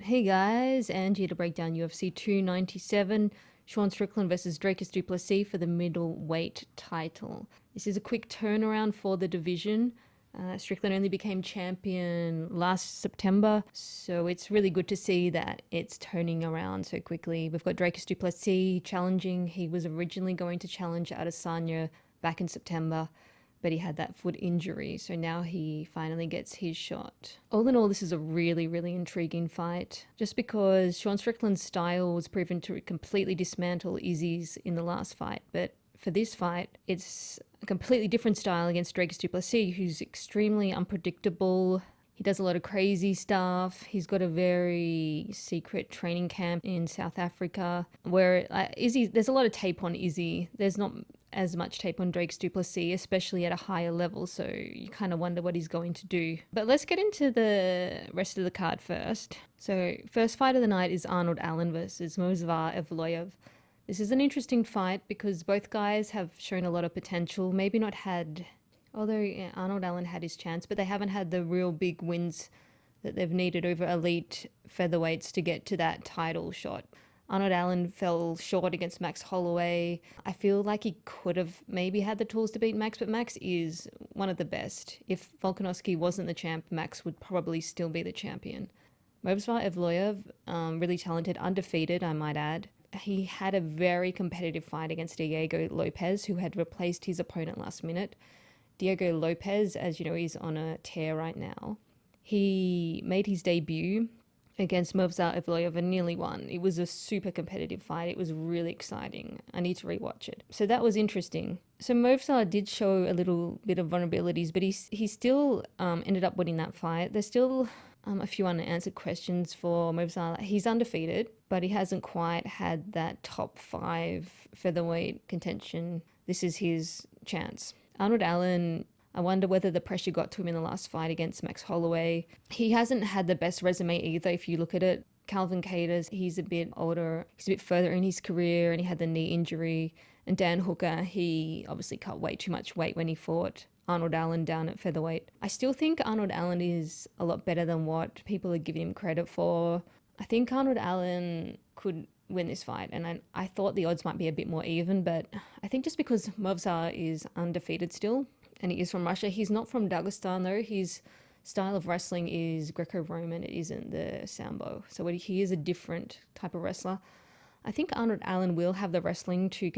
Hey guys, Angie to break down UFC 297, Sean Strickland versus DRICUS du Plessis for the middleweight title. This is a quick turnaround for the division. Strickland only became champion last September, so it's really good to see that it's turning around so quickly. We've got DRICUS du Plessis challenging. He was originally going to challenge Adesanya back in September, but he had that foot injury, so now he finally gets his shot. All in all, this is a really, really intriguing fight, just because Sean Strickland's style was proven to completely dismantle Izzy's in the last fight, but for this fight, it's a completely different style against DRICUS du Plessis, who's extremely unpredictable. He does a lot of crazy stuff. He's got a very secret training camp in South Africa where Izzy, there's a lot of tape on Izzy. There's not as much tape on DRICUS du Plessis, especially at a higher level, so you kind of wonder what he's going to do. But let's get into the rest of the card first. So first fight of the night is Arnold Allen versus MOVSAR EVLOEV. This is an interesting fight because both guys have shown a lot of potential, maybe not had, although Arnold Allen had his chance, but they haven't had the real big wins that they've needed over elite featherweights to get to that title shot. Arnold Allen fell short against Max Holloway. I feel like he could have maybe had the tools to beat Max, but Max is one of the best. If Volkanovski wasn't the champ, Max would probably still be the champion. MOVSAR EVLOEV, really talented, undefeated, I might add. He had a very competitive fight against Diego Lopez, who had replaced his opponent last minute. Diego Lopez, as you know, is on a tear right now. He made his debut against MOVSAR EVLOEV and nearly won. It was a super competitive fight. It was really exciting. I need to rewatch it. So that was interesting. So MOVSAR did show a little bit of vulnerabilities, but he still ended up winning that fight. There's still a few unanswered questions for MOVSAR. He's undefeated, but he hasn't quite had that top 5 featherweight contention. This is his chance. Arnold Allen, I wonder whether the pressure got to him in the last fight against Max Holloway. He hasn't had the best resume either, if you look at it. Calvin Kattar, he's a bit older, he's a bit further in his career, and he had the knee injury. And Dan Hooker, he obviously cut way too much weight when he fought Arnold Allen down at featherweight. I still think Arnold Allen is a lot better than what people are giving him credit for. I think Arnold Allen could win this fight, and I thought the odds might be a bit more even, but I think just because MOVSAR is undefeated still, and he is from Russia. He's not from Dagestan though. His style of wrestling is Greco-Roman. It isn't the Sambo. So he is a different type of wrestler. I think Arnold Allen will have the wrestling to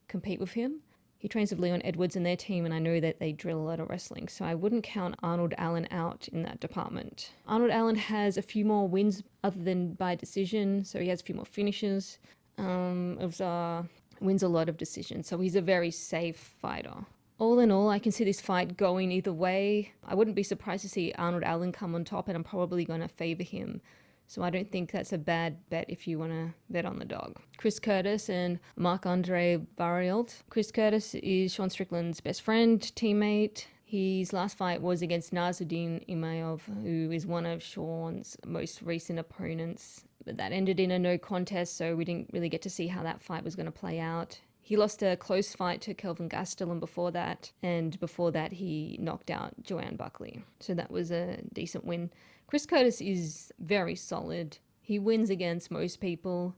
compete with him. He trains with Leon Edwards and their team, and I know that they drill a lot of wrestling, so I wouldn't count Arnold Allen out in that department. Arnold Allen has a few more wins other than by decision, so he has a few more finishes. MOVSAR wins a lot of decisions, so he's a very safe fighter. All in all, I can see this fight going either way. I wouldn't be surprised to see Arnold Allen come on top, and I'm probably going to favour him. So I don't think that's a bad bet if you want to bet on the dog. Chris Curtis and Marc-Andre BARRIAULT. Chris Curtis is Sean Strickland's best friend, teammate. His last fight was against Nasruddin Imavov, who is one of Sean's most recent opponents. But that ended in a no contest, so we didn't really get to see how that fight was going to play out. He lost a close fight to Kelvin Gastelum before that, and before that he knocked out Joanne Buckley. So that was a decent win. Chris Curtis is very solid. He wins against most people.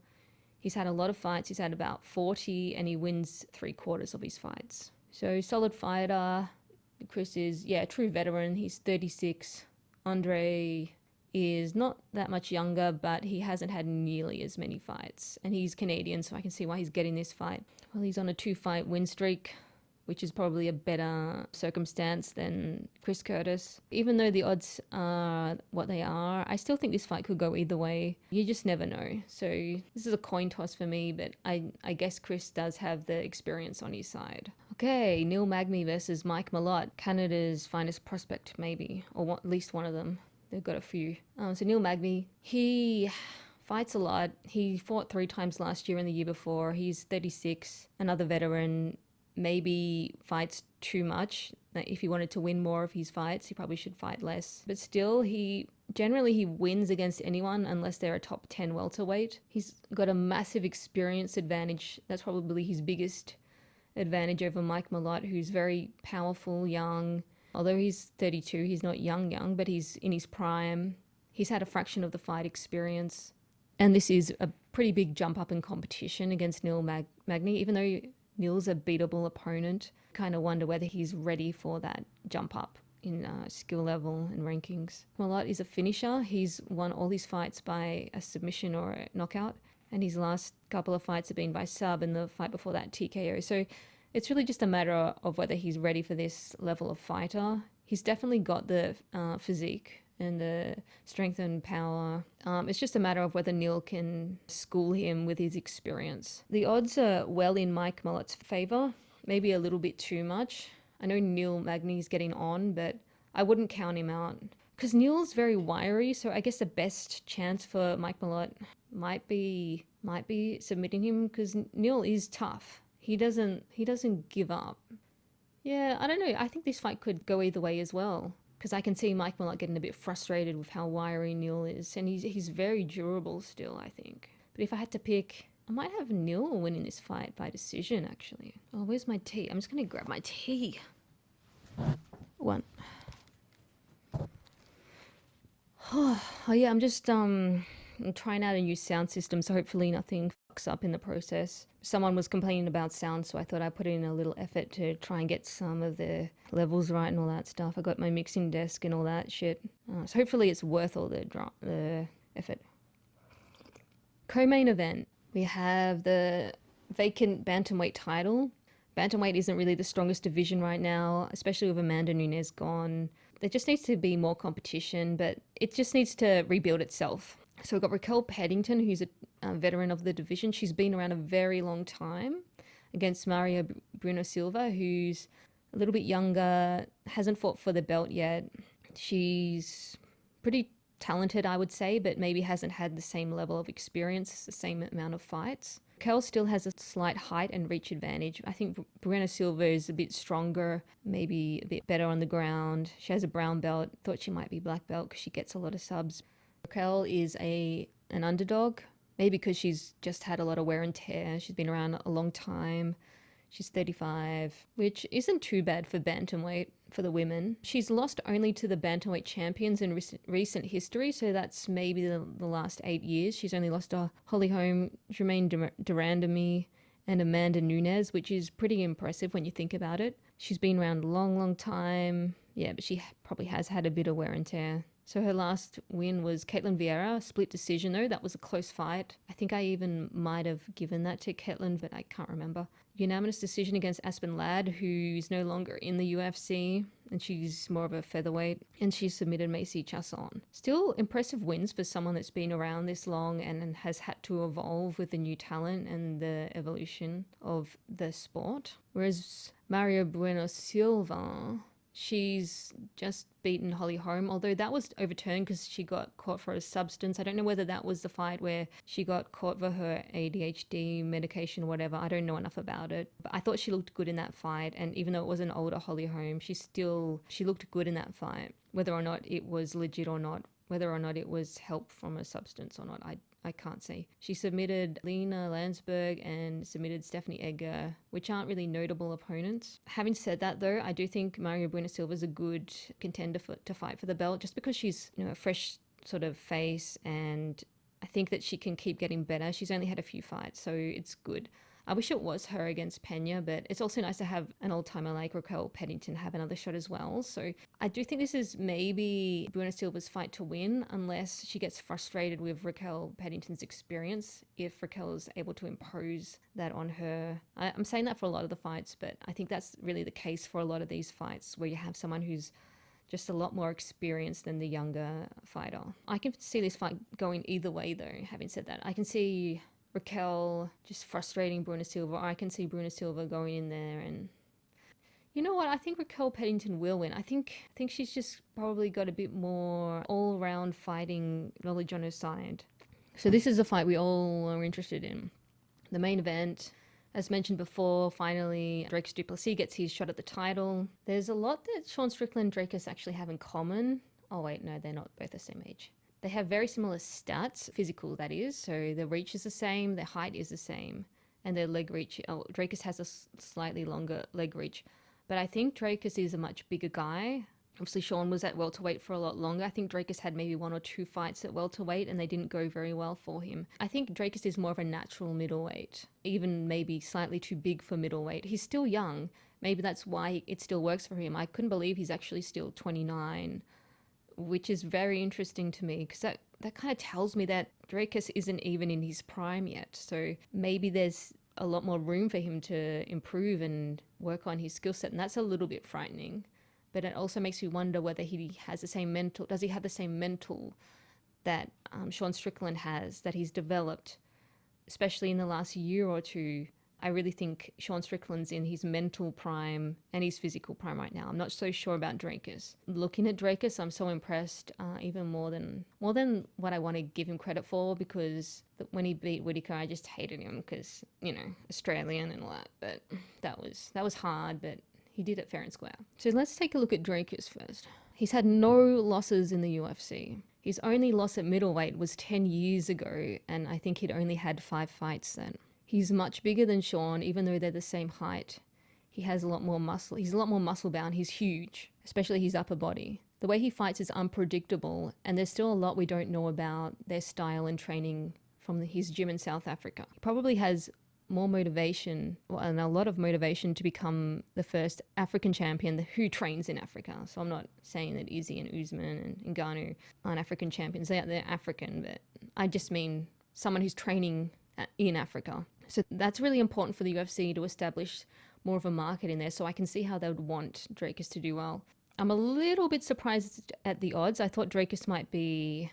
He's had a lot of fights. He's had about 40, and he wins 3/4 of his fights. So solid fighter. Chris is, a true veteran. He's 36. Andre is not that much younger, but he hasn't had nearly as many fights. And he's Canadian, so I can see why he's getting this fight. Well, he's on a 2-fight win streak, which is probably a better circumstance than Chris Curtis. Even though the odds are what they are, I still think this fight could go either way. You just never know. So this is a coin toss for me, but I guess Chris does have the experience on his side. Okay, Neil Magny versus Mike Malott, Canada's finest prospect maybe, or at least one of them. They've got a few. So Neil Magny, he fights a lot. He fought 3 times last year and the year before. He's 36, another veteran. Maybe fights too much. If he wanted to win more of his fights, he probably should fight less. But still, he wins against anyone unless they're a top 10 welterweight. He's got a massive experience advantage. That's probably his biggest advantage over Mike Malott, who's very powerful, young. Although he's 32, he's not young, but he's in his prime. He's had a fraction of the fight experience. And this is a pretty big jump up in competition against Magny. Even though Neil's a beatable opponent, kind of wonder whether he's ready for that jump up in skill level and rankings. MALOTT is a finisher. He's won all his fights by a submission or a knockout, and his last couple of fights have been by sub, and the fight before that TKO. So it's really just a matter of whether he's ready for this level of fighter. He's definitely got the physique and the strength and power. It's just a matter of whether Neil can school him with his experience. The odds are well in Mike MALOTT's favour, maybe a little bit too much. I know Neil Magny's getting on, but I wouldn't count him out. Because Neil's very wiry, so I guess the best chance for Mike MALOTT might be submitting him, because Neil is tough. He doesn't give up. Yeah, I don't know. I think this fight could go either way as well, because I can see Mike MALOTT getting a bit frustrated with how wiry Neil is, and he's very durable still, I think. But if I had to pick, I might have Neil winning this fight by decision, actually. Oh, where's my tea? I'm just going to grab my tea. One. Oh yeah, I'm just I'm trying out a new sound system, so hopefully nothing fucks up in the process. Someone was complaining about sound, so I thought I'd put in a little effort to try and get some of the levels right and all that stuff. I got my mixing desk and all that shit. So hopefully it's worth all the effort. Co-main event. We have the vacant bantamweight title. Bantamweight isn't really the strongest division right now, especially with Amanda Nunes gone. There just needs to be more competition, but it just needs to rebuild itself. So we've got Raquel Pennington, who's a veteran of the division. She's been around a very long time, against Maria Bruno Silva, who's a little bit younger, hasn't fought for the belt yet. She's pretty talented, I would say, but maybe hasn't had the same level of experience, the same amount of fights. Raquel still has a slight height and reach advantage. I think Bruno Silva is a bit stronger, maybe a bit better on the ground. She has a brown belt. Thought she might be black belt because she gets a lot of subs. Raquel is an underdog, maybe because she's just had a lot of wear and tear. She's been around a long time. She's 35, which isn't too bad for bantamweight for the women. She's lost only to the bantamweight champions in recent history, so that's maybe the last 8 years. She's only lost to Holly Holm, Jermaine Durandamy, and Amanda Nunes, which is pretty impressive when you think about it. She's been around a long, long time. Yeah, but she probably has had a bit of wear and tear. So her last win was Caitlin Vieira, split decision though. That was a close fight. I think I even might have given that to Caitlin, but I can't remember. Unanimous decision against Aspen Ladd, who's no longer in the UFC, and she's more of a featherweight, and she submitted Macy Chasson. Still impressive wins for someone that's been around this long and has had to evolve with the new talent and the evolution of the sport. Whereas Maria Bueno Silva, she's just beaten Holly Holm, although that was overturned because she got caught for a substance. I don't know whether that was the fight where she got caught for her ADHD medication or whatever. I don't know enough about it. But I thought she looked good in that fight, and even though it was an older Holly Holm, she looked good in that fight. Whether or not it was legit or not, whether or not it was help from a substance or not, I can't say. She submitted Lena Landsberg and submitted Stephanie Egger, which aren't really notable opponents. Having said that, though, I do think Maria Bueno Silva is a good contender to fight for the belt, just because she's, a fresh sort of face, and I think that she can keep getting better. She's only had a few fights, so it's good. I wish it was her against Pena, but it's also nice to have an old-timer like Raquel Pennington have another shot as well. So I do think this is maybe Bruno Silva's fight to win, unless she gets frustrated with Raquel Pennington's experience, if Raquel is able to impose that on her. I'm saying that for a lot of the fights, but I think that's really the case for a lot of these fights, where you have someone who's just a lot more experienced than the younger fighter. I can see this fight going either way, though. Having said that, I can see Raquel just frustrating Bruno Silva, or I can see Bruno Silva going in there, and you know what, I think Raquel Pennington will win. I think she's just probably got a bit more all-round fighting knowledge on her side. So this is a fight we all are interested in. The main event, as mentioned before, finally DRICUS Du Plessis gets his shot at the title. There's a lot that Sean Strickland and DRICUS actually have in common. Oh wait, no, they're not both the same age. They have very similar stats, physical that is, so their reach is the same, their height is the same, and their leg reach, DRICUS has a slightly longer leg reach. But I think DRICUS is a much bigger guy. Obviously, Sean was at welterweight for a lot longer. I think Dricus had maybe 1 or 2 fights at welterweight and they didn't go very well for him. I think Dricus is more of a natural middleweight, even maybe slightly too big for middleweight. He's still young. Maybe that's why it still works for him. I couldn't believe he's actually still 29, which is very interesting to me because that kind of tells me that Dricus isn't even in his prime yet. So maybe there's a lot more room for him to improve and work on his skill set, and that's a little bit frightening. But it also makes me wonder whether he has the same mental, does he have the same mental that Sean Strickland has, that he's developed, especially in the last year or two. I really think Sean Strickland's in his mental prime and his physical prime right now. I'm not so sure about Dricus. Looking at Dricus, I'm so impressed, even more than what I want to give him credit for, because when he beat Whittaker, I just hated him because, you know, Australian and all that. But that was hard, but he did it fair and square. So let's take a look at Dricus first. He's had no losses in the UFC. His only loss at middleweight was 10 years ago, and I think he'd only had 5 fights then. He's much bigger than Sean, even though they're the same height. He has a lot more muscle. He's a lot more muscle bound. He's huge, especially his upper body. The way he fights is unpredictable, and there's still a lot we don't know about their style and training from his gym in South Africa. He probably has more motivation, and a lot of motivation, to become the first African champion who trains in Africa. So I'm not saying that Izzy and Usman and Ngannou aren't African champions. They're African, but I just mean someone who's training in Africa. So that's really important for the UFC to establish more of a market in there. So I can see how they would want Dricus to do well. I'm a little bit surprised at the odds. I thought Dricus might be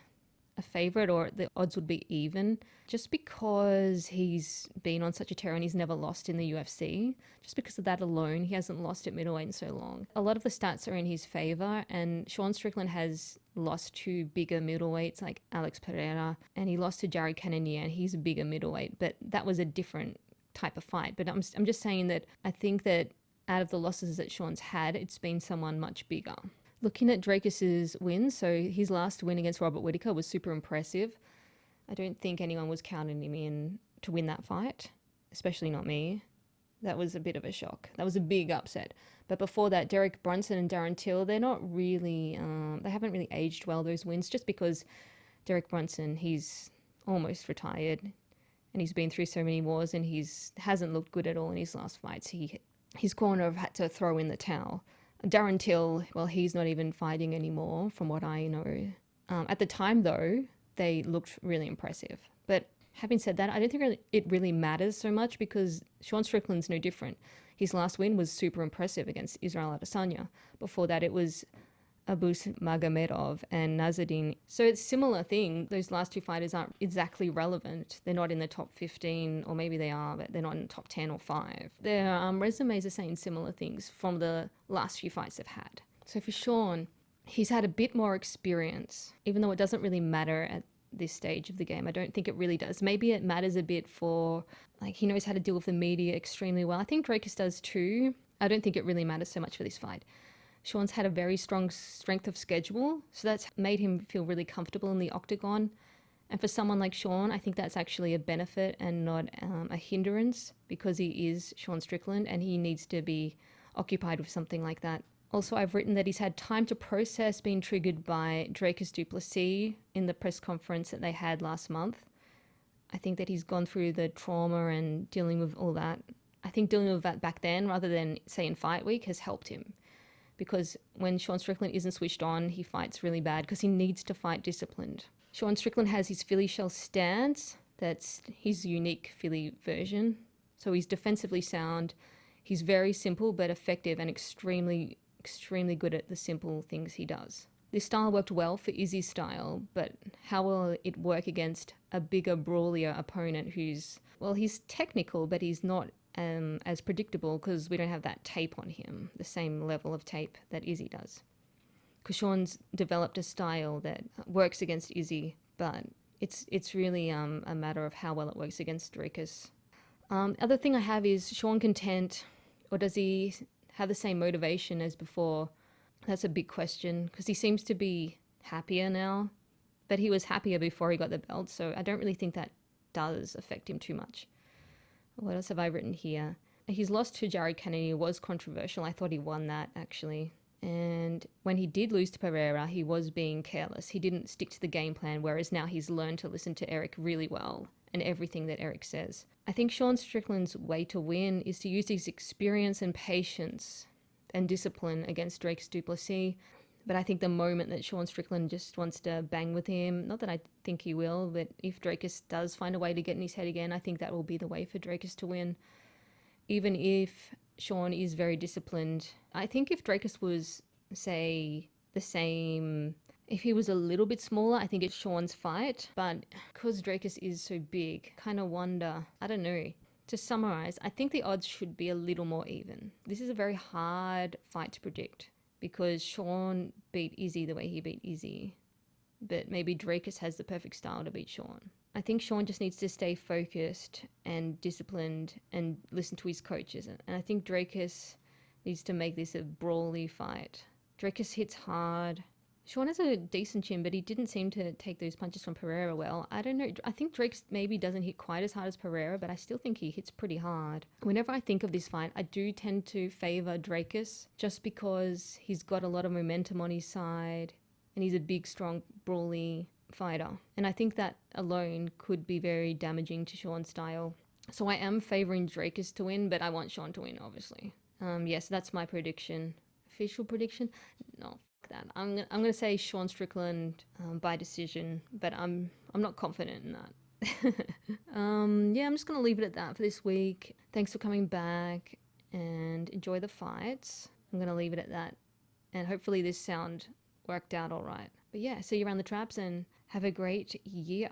a favorite, or the odds would be even, just because he's been on such a tear and he's never lost in the UFC. Just because of that alone, he hasn't lost at middleweight in so long. A lot of the stats are in his favor, and Sean Strickland has lost to bigger middleweights like Alex Pereira, and he lost to Jared Cannonier, and he's a bigger middleweight, but that was a different type of fight. But I'm just saying that I think that out of the losses that Sean's had, it's been someone much bigger. Looking at Dricus's wins, so his last win against Robert Whittaker was super impressive. I don't think anyone was counting him in to win that fight, especially not me. That was a bit of a shock. That was a big upset. But before that, Derek Brunson and Darren Till, they're not really, they haven't really aged well, those wins, just because Derek Brunson, he's almost retired and he's been through so many wars and hasn't looked good at all in his last fights. His corner have had to throw in the towel. Darren Till, well, he's not even fighting anymore from what I know. At the time, though, they looked really impressive. But having said that, I don't think it really matters so much, because Sean Strickland's no different. His last win was super impressive against Israel Adesanya. Before that, it was Abus Magomedov and Nazaddin. So it's a similar thing. Those last 2 fighters aren't exactly relevant. They're not in the top 15, or maybe they are, but they're not in the top 10 or 5. Their resumes are saying similar things from the last few fights they've had. So for Sean, he's had a bit more experience, even though it doesn't really matter at this stage of the game. I don't think it really does. Maybe it matters a bit for, like, he knows how to deal with the media extremely well. I think Dricus does too. I don't think it really matters so much for this fight. Sean's had a very strong strength of schedule, so that's made him feel really comfortable in the octagon. And for someone like Sean, I think that's actually a benefit and not a hindrance, because he is Sean Strickland and he needs to be occupied with something like that. Also, I've written that he's had time to process being triggered by DRICUS Du Plessis in the press conference that they had last month. I think that he's gone through the trauma and dealing with all that. I think dealing with that back then, rather than, say, in fight week, has helped him. Because when Sean Strickland isn't switched on, he fights really bad because he needs to fight disciplined. Sean Strickland has his Philly shell stance. That's his unique Philly version. So he's defensively sound. He's very simple but effective, and extremely good at the simple things he does. This style worked well for Izzy's style, but how will it work against a bigger, brawlier opponent who's, well, he's technical, but he's not as predictable, because we don't have that tape on him, the same level of tape that Izzy does. Because Sean's developed a style that works against Izzy, but it's really a matter of how well it works against Dricus. Other thing I have is Sean content, or does he have the same motivation as before? That's a big question, because he seems to be happier now, but he was happier before he got the belt, so I don't really think that does affect him too much. What else have I written here? His loss to Jared Cannonier was controversial. I thought he won that, actually. And when he did lose to Pereira, he was being careless. He didn't stick to the game plan, whereas now he's learned to listen to Eric really well and everything that Eric says. I think Sean Strickland's way to win is to use his experience and patience and discipline against DRICUS du Plessis. But I think the moment that Sean Strickland just wants to bang with him, not that I think he will, but if DRICUS does find a way to get in his head again, I think that will be the way for DRICUS to win. Even if Sean is very disciplined, I think if DRICUS was, say, the same, if he was a little bit smaller, I think it's Sean's fight. But because DRICUS is so big, kind of wonder, I don't know. To summarize, I think the odds should be a little more even. This is a very hard fight to predict because Sean beat Izzy the way he beat Izzy. But maybe DRICUS has the perfect style to beat Sean. I think Sean just needs to stay focused and disciplined and listen to his coaches. And I think DRICUS needs to make this a brawly fight. DRICUS hits hard. Sean has a decent chin, but he didn't seem to take those punches from Pereira well. I don't know. I think DRICUS maybe doesn't hit quite as hard as Pereira, but I still think he hits pretty hard. Whenever I think of this fight, I do tend to favor DRICUS just because he's got a lot of momentum on his side and he's a big, strong, brawly fighter. And I think that alone could be very damaging to Sean's style. So I am favoring DRICUS to win, but I want Sean to win, obviously. Yes, that's my prediction. Official prediction? No, fuck that. I'm gonna say Sean Strickland by decision, but I'm not confident in that. Yeah, I'm just gonna leave it at that for this week. Thanks for coming back and enjoy the fights. I'm gonna leave it at that, and hopefully this sound worked out all right. But yeah, see you around the traps and have a great year.